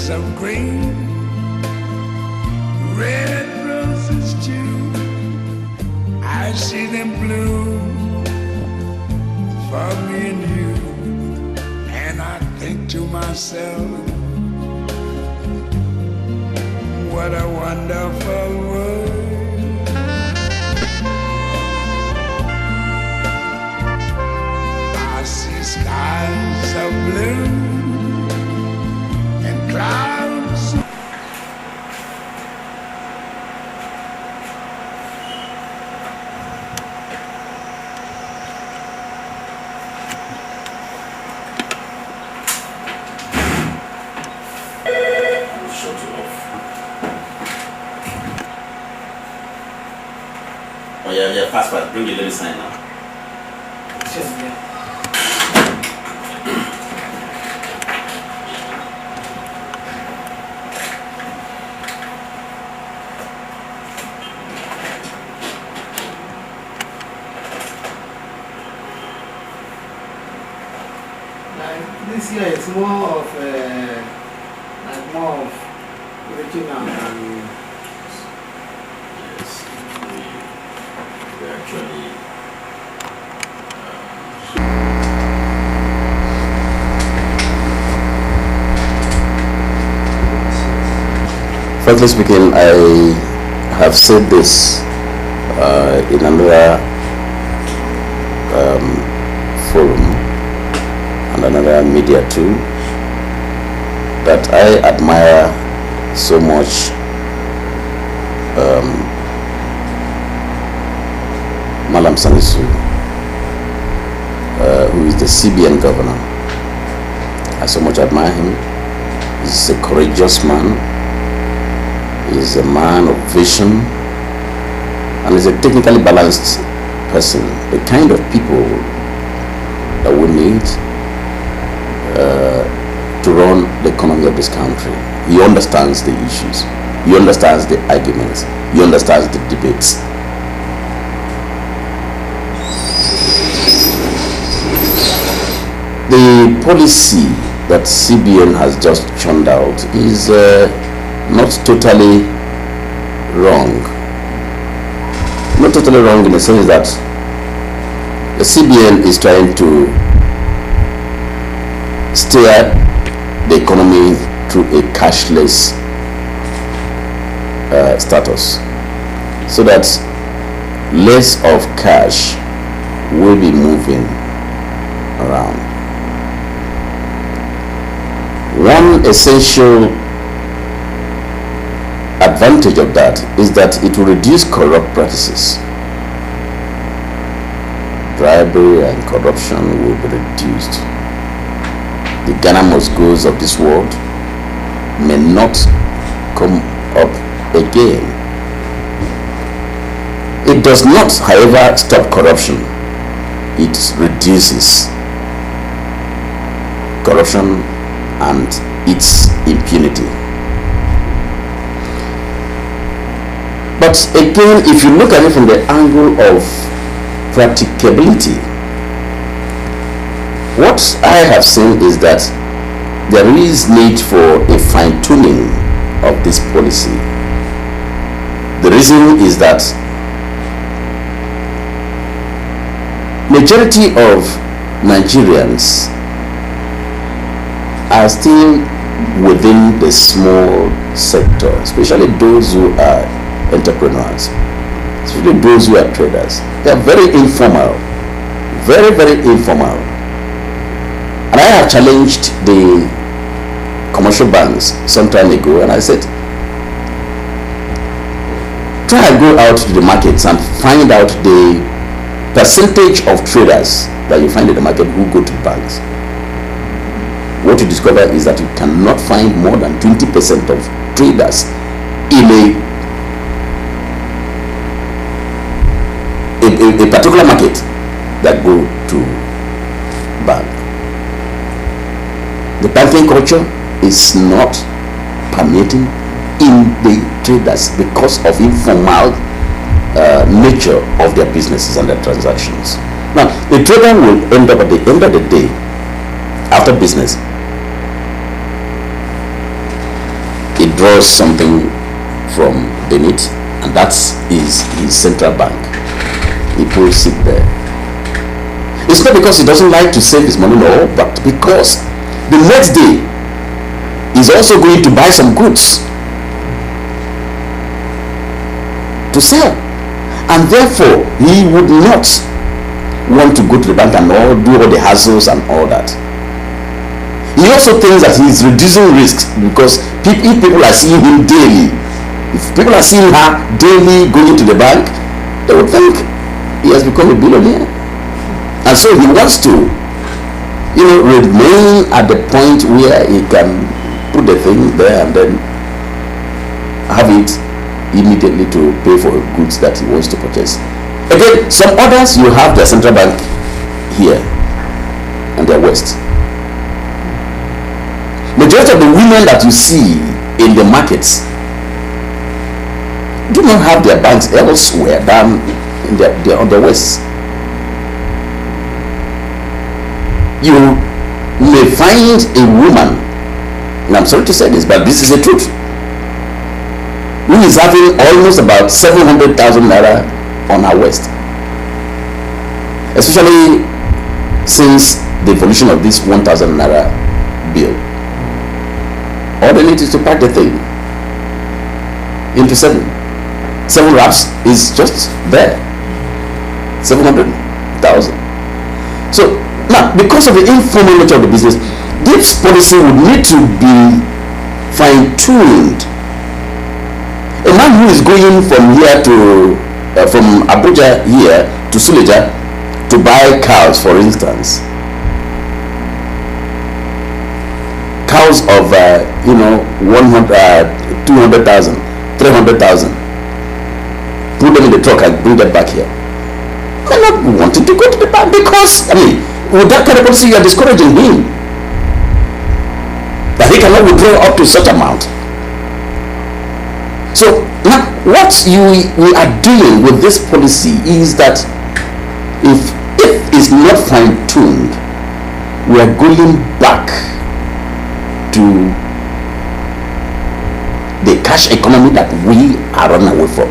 skies of green, red roses too. I see them bloom for me and you, and I think to myself, what a wonderful world. I see skies of blue and clouds. Oh yeah, fast, bring your little sign now. Yes, yeah. This year it's more of original and Yes, we actually Frankly speaking, I have said this in another forum and another media too, that I admire so much Malam Sanisu, who is the CBN governor. I so much admire him. He's a courageous man. He's a man of vision, and he's a technically balanced person, the kind of people that we need to run the economy of this country. He understands the issues, he understands the arguments, he understands the debates. The policy that CBN has just churned out is not totally wrong. Not totally wrong in the sense that the CBN is trying to steer the economy through a cashless status, so that less of cash will be moving around. One essential advantage of that is that it will reduce corrupt practices. Bribery and corruption will be reduced. The Ghana must goes of this world may not come up again. It does not, however, stop corruption. It reduces corruption and its impunity. But again, if you look at it from the angle of practicability, what I have seen is that there is need for a fine-tuning of this policy. The reason is that majority of Nigerians are still within the small sector, especially those who are entrepreneurs, especially those who are traders. They are very informal, very informal. And I have challenged the commercial banks some time ago, and I said, try and go out to the markets and find out the percentage of traders that you find in the market who go to banks. What you discover is that you cannot find more than 20% of traders in a particular market that go to bank. The banking culture is not permitting in the traders because of informal nature of their businesses and their transactions. Now, the trader will end up at the end of the day, after business, draws something from the need, and that is his central bank. He puts it there. It's not because he doesn't like to save his money, no, but because the next day he's also going to buy some goods to sell, and therefore he would not want to go to the bank and do all the hassles and all that. He also thinks that he is reducing risks because if people are seeing him daily, if people are seeing her daily going to the bank, they would think he has become a billionaire. And so he wants to, remain at the point where he can put the thing there and then have it immediately to pay for goods that he wants to purchase. Again, some others, you have their central bank here and their west. Majority of the women that you see in the markets do not have their banks elsewhere than on the west. You may find a woman, and I'm sorry to say this, but this is the truth, who is having almost about 700,000 naira on her waist, especially since the evolution of this 1,000 naira bill. All they need is to pack the thing into seven wraps is just there, 700,000. So now, because of the informal nature of the business, this policy would need to be fine-tuned. A man who is going from here to from Abuja here to Suleja to buy cows, for instance, cows of 100, 200,000, 300,000, put them in the truck and bring them back here. They're not wanting to go to the bank because, with that kind of policy, you are discouraging him that he cannot withdraw up to such amount. So now, what we are doing with this policy is that if it is not fine-tuned, we are going back to the cash economy that we are running away from.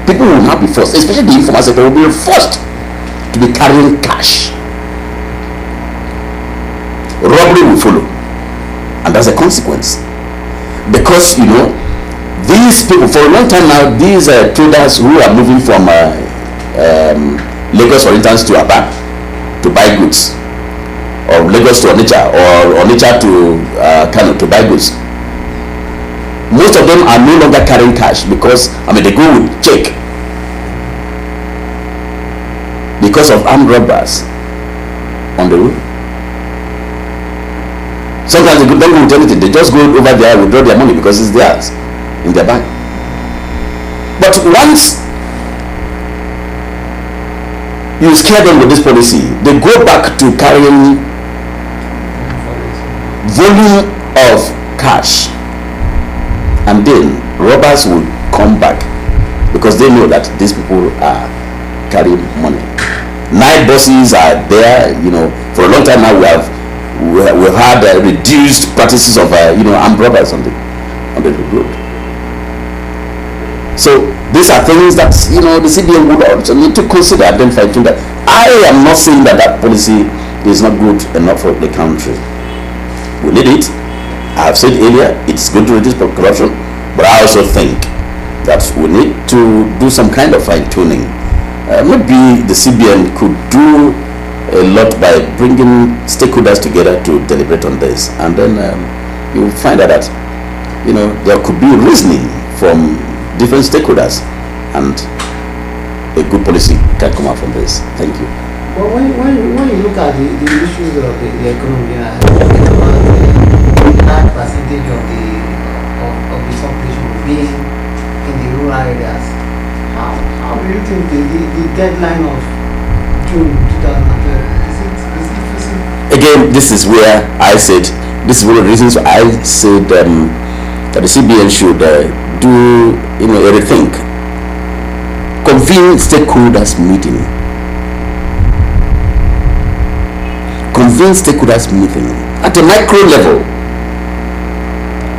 People will not be forced, especially the informal sector, will be forced to be carrying cash. Robbery will follow, and that's a consequence. Because these people, for a long time now, these traders who are moving from Lagos, for instance, to Aba to buy goods, or Lagos to Onitsha, or Onitsha to Kenu to buy goods, most of them are no longer carrying cash because they go with check because of armed robbers on the road. Sometimes they don't go with anything, they just go over there, withdraw their money because it's theirs in their bank. But once you scare them with this policy, they go back to carrying volume of cash, and then robbers will come back because they know that these people are carrying money. Night bosses are there. For a long time now we've had reduced practices of armed robbers on the road. So these are things that the CBN would also need to consider and then fine-tune that. I am not saying that policy is not good enough for the country. We need it. I have said earlier, it's going to reduce corruption, but I also think that we need to do some kind of fine-tuning. Maybe the CBN could do a lot by bringing stakeholders together to deliberate on this, and then you will find out that there could be reasoning from different stakeholders, and a good policy can come out from this. Thank you. But when you look at the issues of the economy, large percentage of the population being in the rural areas, how do you think the deadline of June 2012 is it? Again, this is where I said, this is one of the reasons I said that the CBN should do a rethink, convene stakeholders meeting, at a micro level,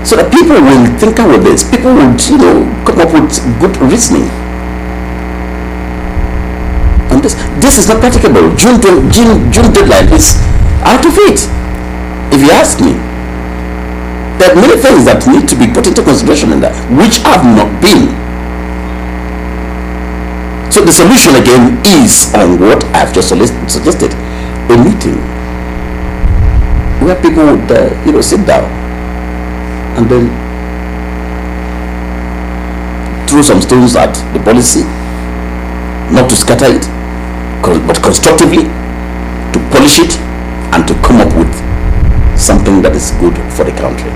so that people will think with this. People would, come up with good reasoning. And this is not practicable. June deadline is out of it. If you ask me, there are many things that need to be put into consideration in that, which have not been. So the solution again is on what I've just suggested: a meeting where people would, sit down and then throw some stones at the policy, not to scatter it, but constructively to polish it and to come up with something that is good for the country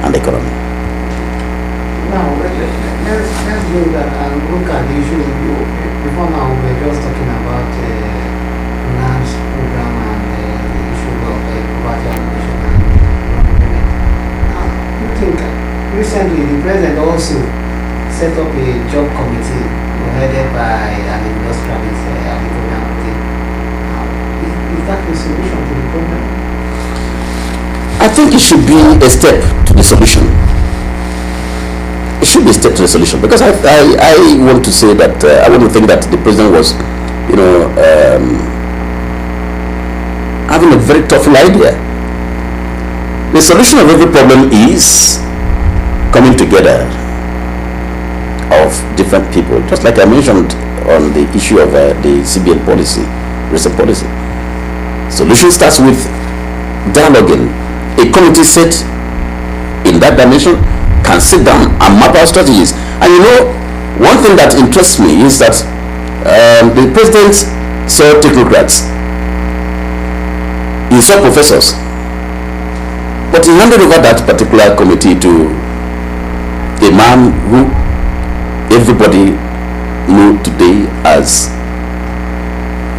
and the economy. Now, let's do that and look at the issue. Before now, we were just talking about NAM's program and the issue of poverty elimination and unemployment. Now, you think recently the president also set up a job committee headed by an industrialist, is that the solution to the problem? I think it should be a step to the solution. It should be a step to the solution, because I want to say that I want to think that the president was, having a very thoughtful idea. The solution of every problem is coming together of different people, just like I mentioned on the issue of the CBN policy, recent policy. Solution starts with dialoguing. A committee set in that dimension can sit down and map out strategies. And one thing that interests me is that the president saw technocrats, he saw professors, but he handed over that particular committee to a man who everybody know today as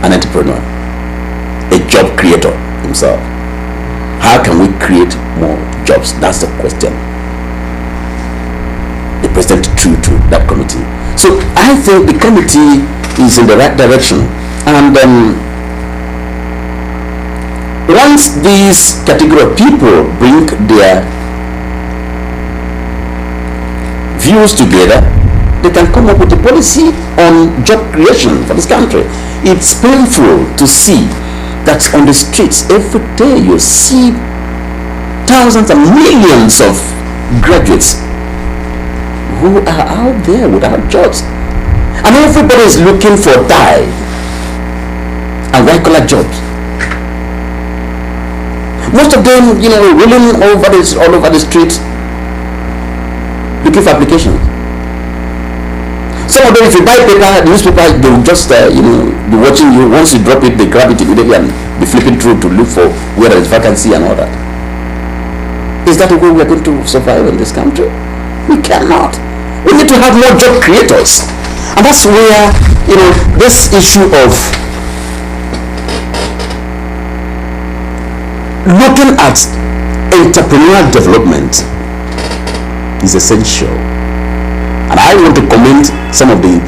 an entrepreneur, a job creator himself. How can we create more jobs? That's the question. The president threw to that committee. So I think the committee is in the right direction. And once these category of people bring their views together, they can come up with a policy on job creation for this country. It's painful to see that on the streets every day you see thousands and millions of graduates who are out there without jobs, and everybody is looking for dye and white collar jobs. Most of them, rolling all over the street looking for applications. Some of them, if you buy newspaper, they will just be watching you. Once you drop it, they grab it immediately and be flipping through to look for where there is vacancy and all that. Is that the way we are going to survive in this country? We cannot. We need to have more job creators, and that's where this issue of looking at entrepreneurial development is essential. And I want to commend some of the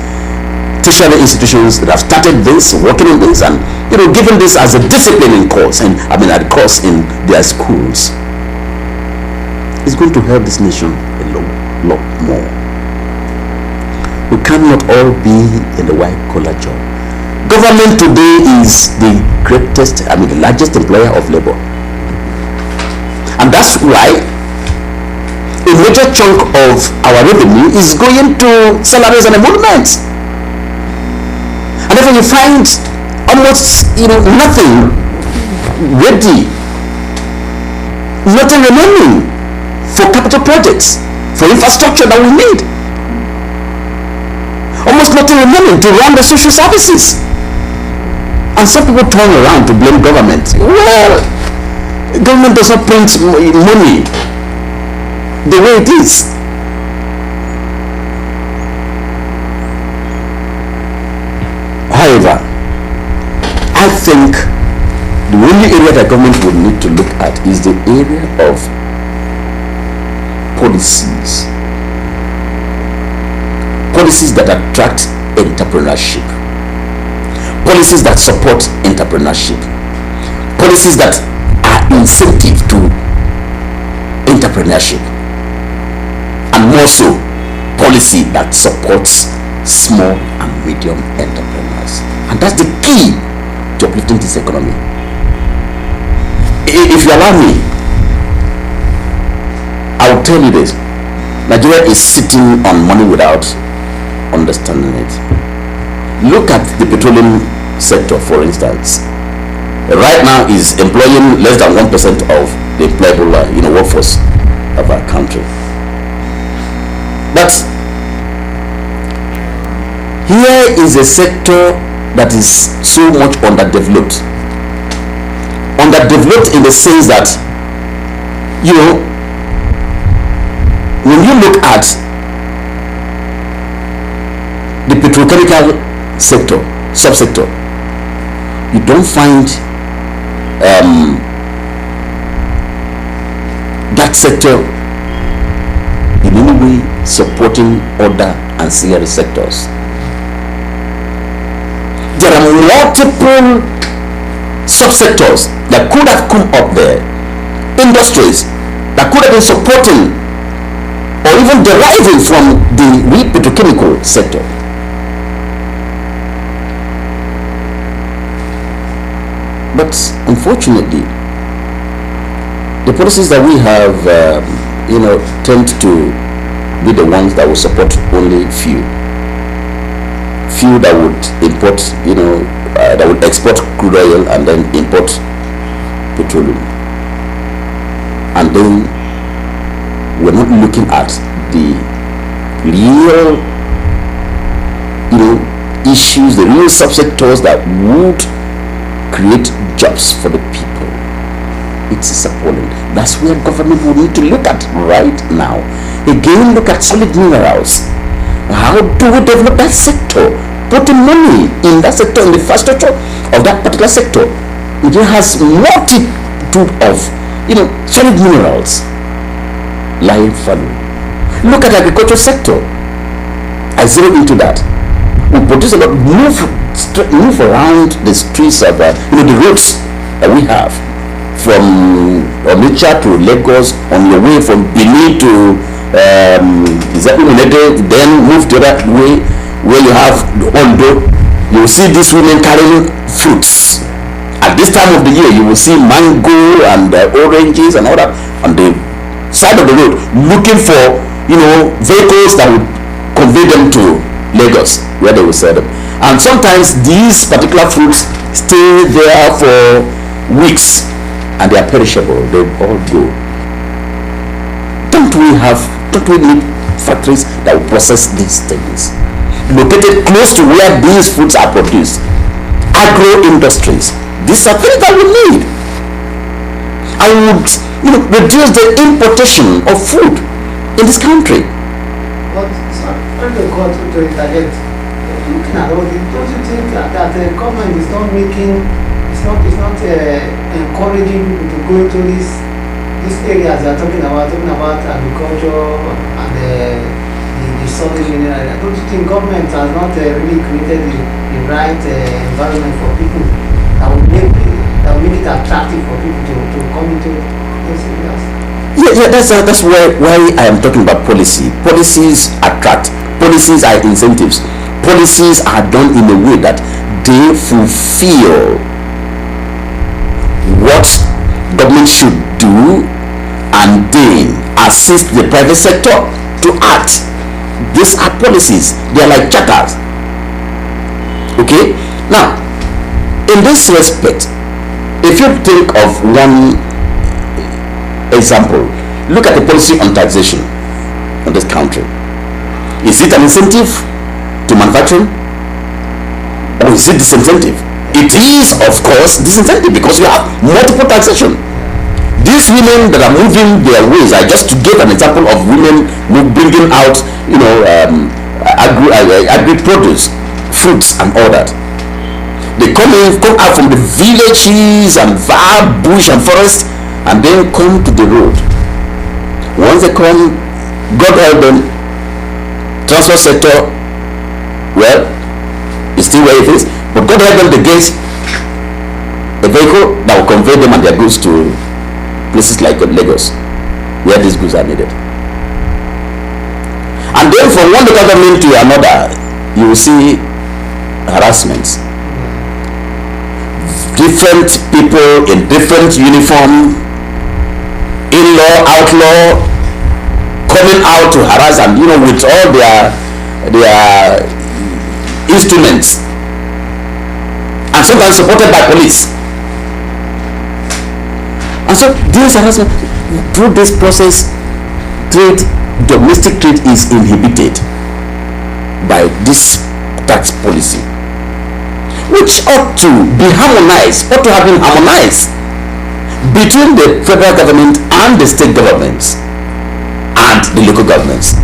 tertiary institutions that have started this, working on this, and given this as a disciplining course, and a course in their schools. It's going to help this nation a lot more. We cannot all be in the white collar job. Government today is the the largest employer of labor, and that's why a major chunk of our revenue is going to salaries and emoluments. And therefore you find almost nothing ready, nothing remaining for capital projects, for infrastructure that we need. Almost nothing remaining to run the social services. And some people turn around to blame government. Well, government does not print money the way it is. However, I think the only area that government would need to look at is the area of policies that attract entrepreneurship, policies that support entrepreneurship, policies that are incentive to entrepreneurship. and more so policy that supports small and medium entrepreneurs. And that's the key to uplifting this economy. If you allow me, I will tell you this. Nigeria is sitting on money without understanding it. Look at the petroleum sector, for instance. Right now is employing less than 1% of the employable workforce of our country. But here is a sector that is so much underdeveloped. Underdeveloped in the sense that, when you look at the petrochemical sector, subsector, you don't find that sector in any way supporting other ancillary sectors. There are multiple subsectors that could have come up there, industries that could have been supporting or even deriving from the real petrochemical sector. But unfortunately, the policies that we have, tend to be the ones that will support only few that would import, that would export crude oil and then import petroleum. And then we're not looking at the real, issues, the real subsectors that would create jobs for the people. It's appalling. That's where government will need to look at right now. Again, look at solid minerals. How do we develop that sector? Putting money in that sector, in the infrastructure of that particular sector. It has multitude of, solid minerals lying value. Look at the agricultural sector. I zero into that. We produce a lot, move around the streets of, the roads that we have, from Onitsha to Lagos, on your way from Benin to then move to that way where you have Ondo. You will see these women carrying fruits. At this time of the year, you will see mango and oranges and all that on the side of the road, looking for vehicles that would convey them to Lagos where they will sell them. And sometimes these particular fruits stay there for weeks and they are perishable. They all go. Don't we need factories that will process these things located close to where these fruits are produced? Agro industries. These are things that we need. I would reduce the importation of food in this country. But when they go to internet, looking at all this, don't you think that the government is not making, it's not encouraging people to go into these areas they are talking about agriculture and the solid mineral? Don't you think government has not really created the right environment for people that will make it attractive for people to come into those areas? Yeah, that's why I am talking about policy. Policies attract. Policies are incentives. Policies are done in a way that they fulfill what government should do and then assist the private sector to act. These are policies. They are like charters. Okay? Now, in this respect, if you think of one example, look at the policy on taxation in this country. Is it an incentive to manufacturing, or is it disincentive? It is, of course, disincentive, because you have multiple taxation. These women that are moving their ways, I just gave an example of women bringing out agri produce, fruits and all that. They come out from the villages and via bush and forest, and then come to the road. Once they come, God help them, transport sector, well, it's still where it is, but God help them to get a vehicle that will convey them and their goods to places like Lagos, where these goods are needed. And then from one local government to another, you will see harassments. Different people in different uniform, in-law, outlaw, coming out to harass, and with all their instruments, and sometimes supported by police. And so this harassment, through this process, domestic trade is inhibited by this tax policy, which ought to be harmonized, ought to have been harmonized between the federal government and the state governments and the local governments,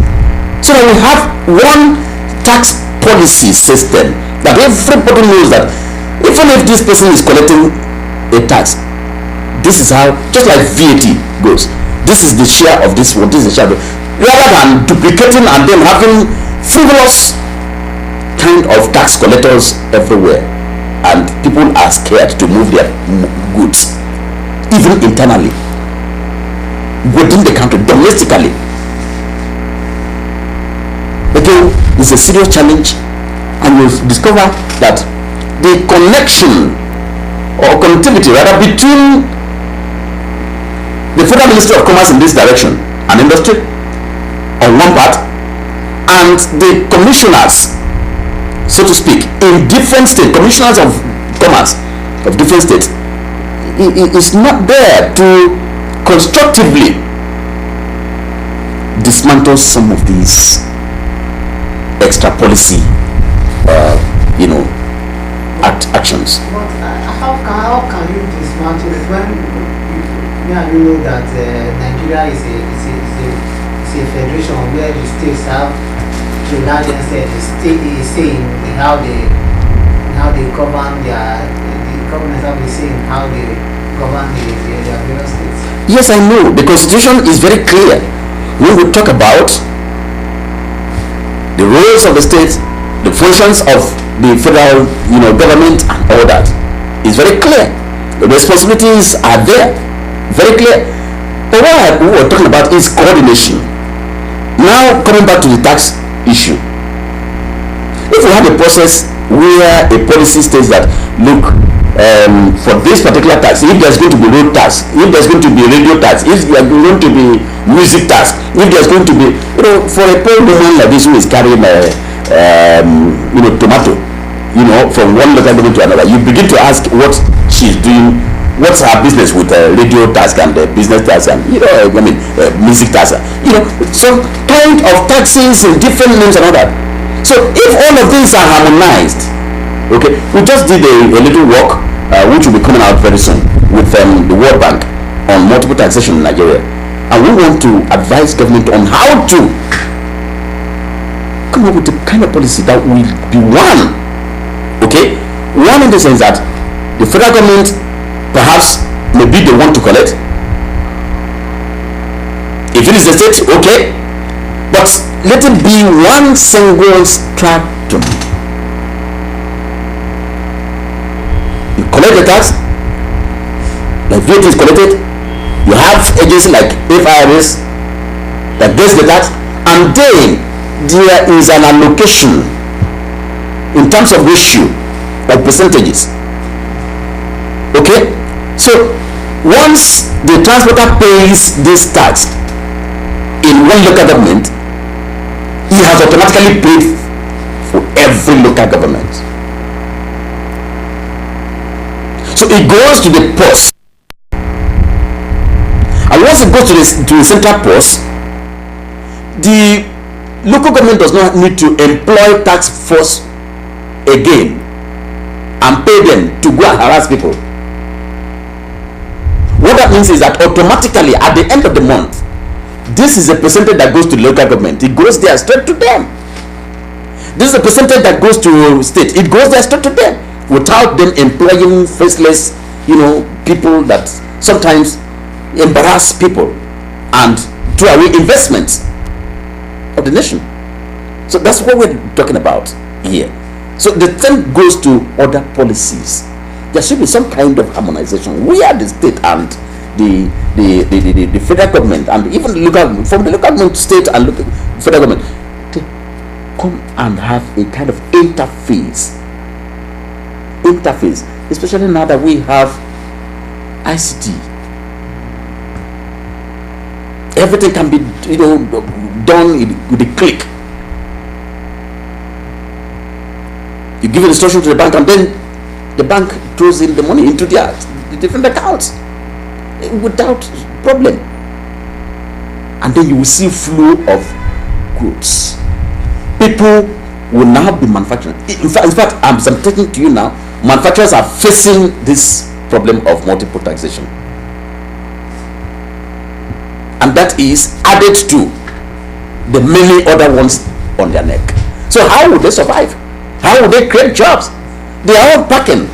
so that we have one tax policy system that everybody knows that even if this person is collecting a tax, this is how, just like VAT goes, this is the share of this one, this is the share of the, rather than duplicating and then having frivolous kind of tax collectors everywhere, and people are scared to move their goods, even internally, within the country, domestically. Again, it's a serious challenge, and you'll discover that the connection or connectivity rather between the Federal Ministry of Commerce in this direction and industry on one part, and the commissioners, so to speak, in different states, commissioners of commerce of different states, is not there to constructively dismantle some of these extra policy actions. But how can you dismantle it when you know that Nigeria is a federation where the states have to a large extent the say in how they govern the governments have the say in how they govern their various states. Yes, I know. The constitution is very clear. We will talk about the roles of the state, the functions of the federal government, and all that is very clear. The responsibilities are there, very clear. But what we were talking about is coordination. Now coming back to the tax issue, if we have a process where a policy states that, look, for this particular tax, if there's going to be road tax, if there's going to be radio tax, if there's going to be music tax, if there's going to be, for a poor woman like this who is carrying tomato, from one local government to another, you begin to ask what she's doing, what's her business with radio tax and business tax and music tax, some kind of taxes in different names and all that. So if all of these are harmonized, okay, we just did a little work which will be coming out very soon with the World Bank on multiple taxation in Nigeria, and we want to advise government on how to come up with the kind of policy that will be one, okay, one in the sense that the federal government perhaps maybe they want to collect, if it is the state, okay, but let it be one single stratum. You collect the tax, like VAT is collected, you have agency like FIRS that gets the tax, and then there is an allocation in terms of ratio, like percentages, okay. So once the transporter pays this tax in one local government, he has automatically paid for every local government. So it goes to the post, and once it goes to the central post, the local government does not need to employ tax force again and pay them to go and harass people. What that means is that automatically at the end of the month, this is a percentage that goes to the local government, it goes there straight to them. This is a percentage that goes to state, it goes there straight to them, without them employing faceless people that sometimes embarrass people and throw away investments of the nation. So that's what we're talking about here. So the thing goes to other policies. There should be some kind of harmonization where the state and the federal government, and even from the local government, state and federal government, come and have a kind of interface, especially now that we have ICT. Everything can be, done with a click. You give an instruction to the bank, and then the bank throws in the money into the different accounts without problem. And then you will see flow of goods. People will now be manufacturing. In fact, I'm talking to you now, manufacturers are facing this problem of multiple taxation. And that is added to the many other ones on their neck. So how will they survive? How will they create jobs? They are all packing.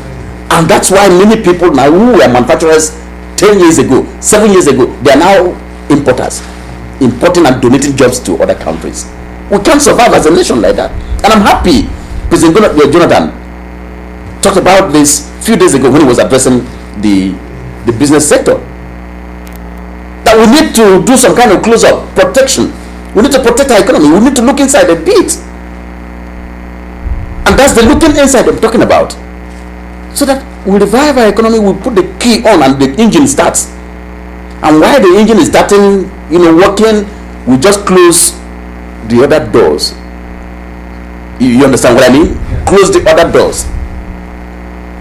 And that's why many people now who were manufacturers 10 years ago, 7 years ago, they are now importers, importing and donating jobs to other countries. We can't survive as a nation like that. And I'm happy President Jonathan talked about this a few days ago when he was addressing the business sector. That we need to do some kind of close-up protection. We need to protect our economy. We need to look inside a bit. And that's the looking inside I'm talking about. So that we revive our economy, we put the key on and the engine starts. And while the engine is starting, working, we just close the other doors. You understand what I mean? Yeah. Close the other doors.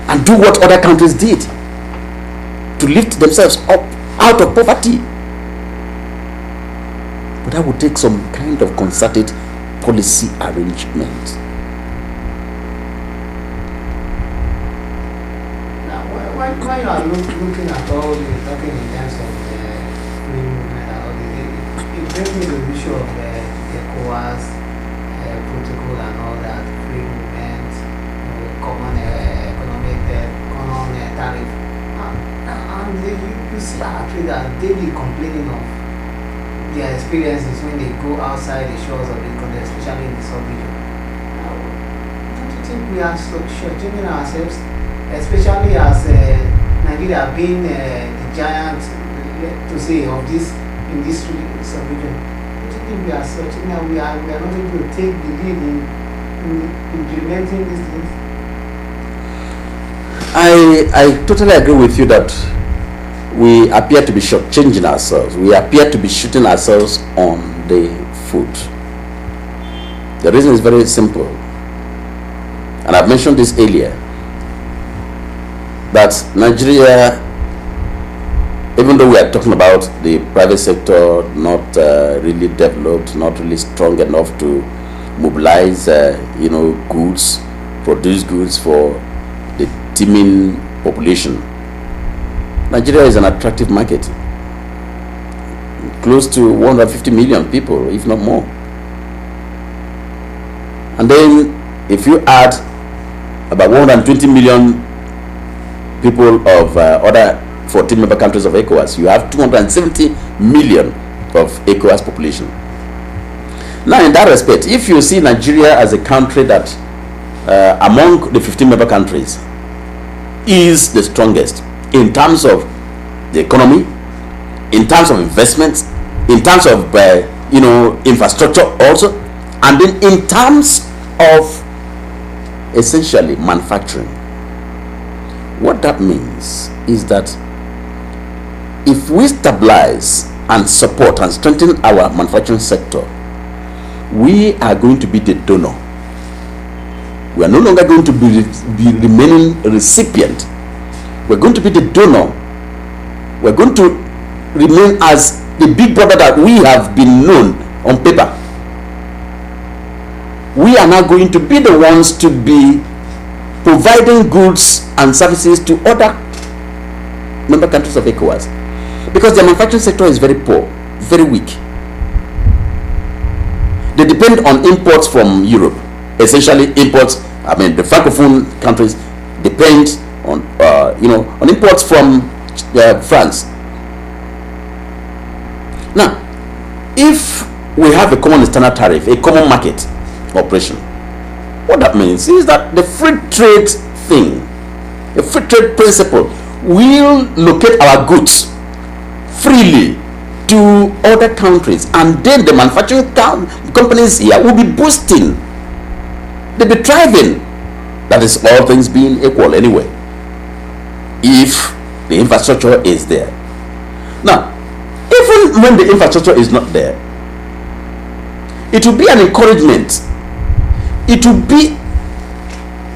And do what other countries did to lift themselves up out of poverty. But that would take some kind of concerted policy arrangement. Now, when you are looking at all you're talking in terms of free movement and all this, it brings me to the issue of ECOWAS protocol and all that, free movement, common economic tariff. And you see our traders daily complaining of their experiences when they go outside the shores of the country, especially in the sub-region. Don't you think we are shortchanging ourselves, especially as Nigeria being the giant, to say, of this in this sub-region? Don't you think we are shortchanging and we are not able to take the lead in implementing these things? I totally agree with you that we appear to be shortchanging ourselves. We appear to be shooting ourselves on the foot. The reason is very simple. And I've mentioned this earlier. That Nigeria, even though we are talking about the private sector not really developed, not really strong enough to mobilize, goods, produce goods for the teeming population, Nigeria is an attractive market. Close to 150 million people, if not more. And then if you add about 120 million people of other 14 member countries of ECOWAS, you have 270 million of ECOWAS population. Now in that respect, if you see Nigeria as a country that among the 15 member countries is the strongest in terms of the economy, in terms of investments, in terms of infrastructure also, and then in terms of essentially manufacturing. What that means is that if we stabilize and support and strengthen our manufacturing sector, we are going to be the donor. We are no longer going to be remaining a recipient. We're going to be the donor. We're going to remain as the big brother that we have been known on paper. We are now going to be the ones to be providing goods and services to other member countries of ECOWAS, because the manufacturing sector is very poor, very weak. They depend on imports from Europe, essentially imports. The francophone countries depend on on imports from France. Now, if we have a common external tariff, a common market operation, what that means is that the free trade thing, the free trade principle, will locate our goods freely to other countries, and then the manufacturing companies here will be boosting they'll be thriving. That is all things being equal anyway, if the infrastructure is there. Now, even when the infrastructure is not there, it will be an encouragement. It will be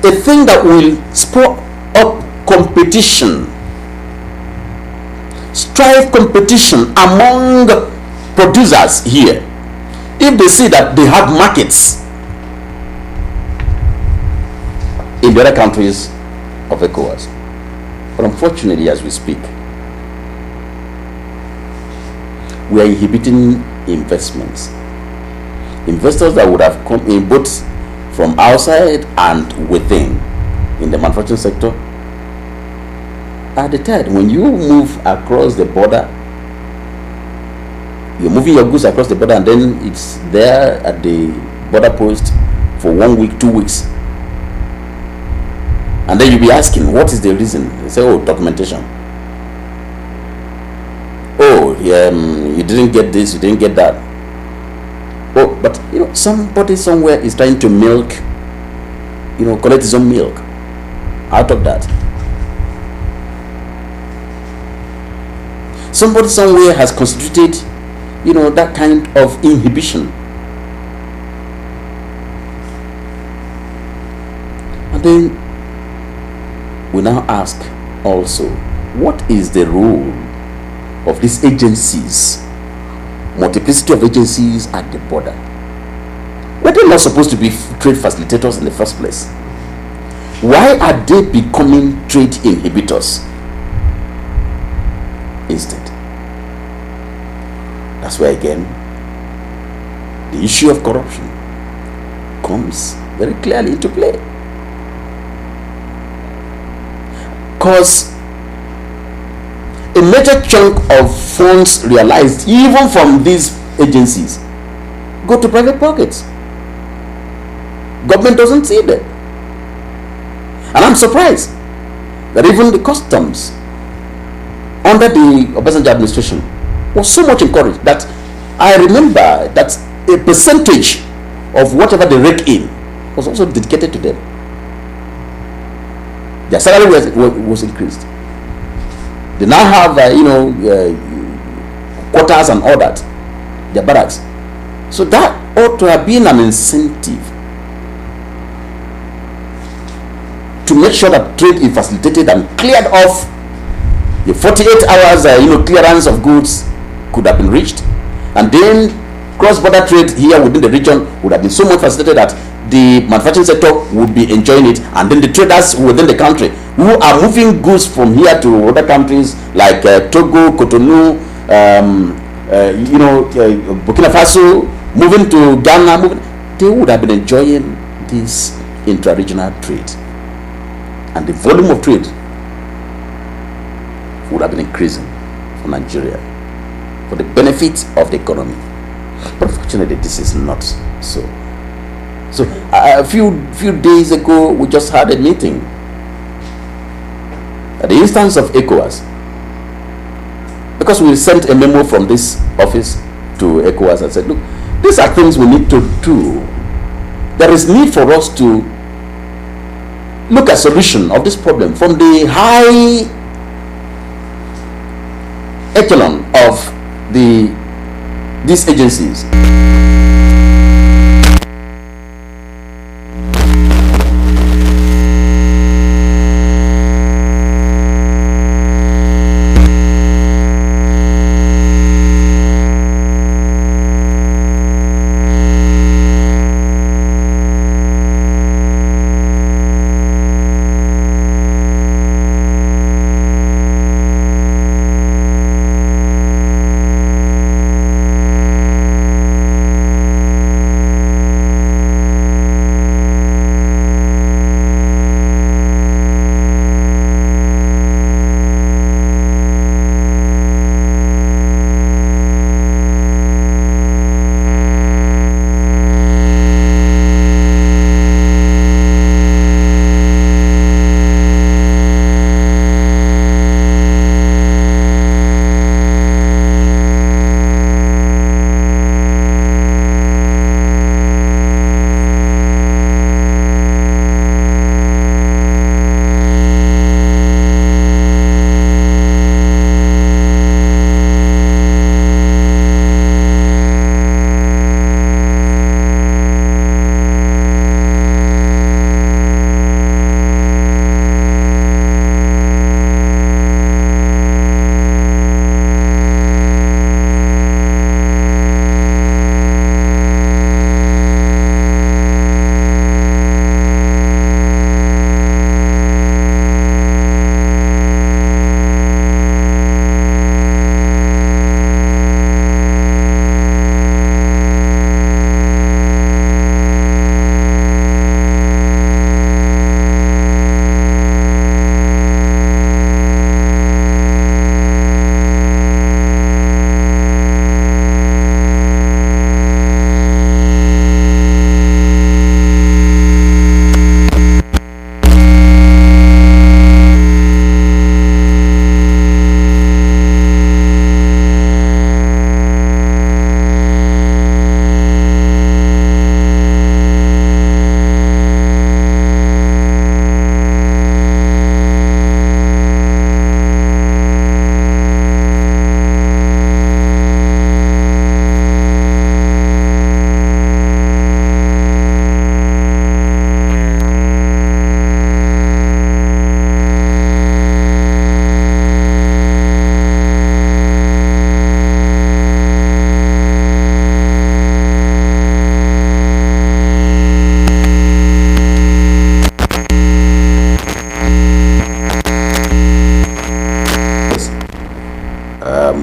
a thing that will spur up competition, strive competition among producers here. If they see that they have markets in the other countries of ECOWAS. But unfortunately, as we speak, we are inhibiting investments. Investors that would have come in both from outside and within in the manufacturing sector are deterred. When you move across the border, you're moving your goods across the border, and then it's there at the border post for 1 week, 2 weeks. And then you'll be asking, what is the reason? They say, oh, documentation. Oh, you didn't get this, you didn't get that. Oh, but somebody somewhere is trying to milk, collect his own milk out of that. Somebody somewhere has constituted, that kind of inhibition. And then we now ask also, what is the role of these agencies, multiplicity of agencies at the border? Were they not supposed to be trade facilitators in the first place? Why are they becoming trade inhibitors instead? That's where again the issue of corruption comes very clearly into play. Because a major chunk of funds realized even from these agencies go to private pockets. Government doesn't see them. And I'm surprised that even the customs under the Obasanjo administration was so much encouraged that I remember that a percentage of whatever they rake in was also dedicated to them. Their salary was increased. They now have quarters and all that, their barracks. So that ought to have been an incentive to make sure that trade is facilitated and cleared off. The 48 hours clearance of goods could have been reached, and then cross-border trade here within the region would have been so much facilitated that the manufacturing sector would be enjoying it, and then the traders within the country who are moving goods from here to other countries like Togo, Cotonou, Burkina Faso, moving to Ghana, they would have been enjoying this intra-regional trade, and the volume of trade would have been increasing for Nigeria for the benefit of the economy. But unfortunately, this is not so. So a few days ago, we just had a meeting at the instance of ECOWAS, because we sent a memo from this office to ECOWAS and said, look, these are things we need to do. There is need for us to look at solution of this problem from the high echelon of these agencies.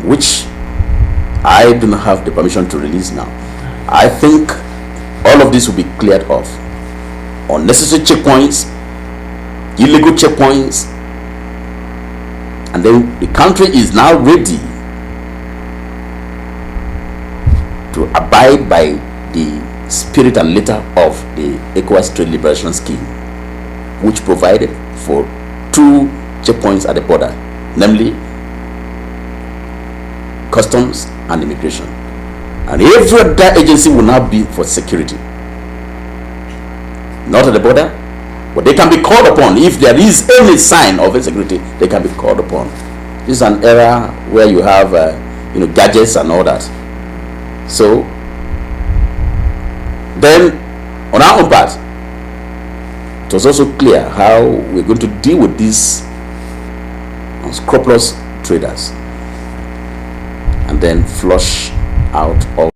which I do not have the permission to release now. I think all of this will be cleared off. Unnecessary checkpoints, illegal checkpoints, and then the country is now ready to abide by the spirit and letter of the ECOWAS Trade Liberation Scheme, which provided for 2 checkpoints at the border, namely customs and immigration. And every other agency will now be for security. Not at the border, but they can be called upon. If there is any sign of insecurity, they can be called upon. This is an era where you have gadgets and all that. So then on our own part, it was also clear how we're going to deal with these unscrupulous traders and then flush out all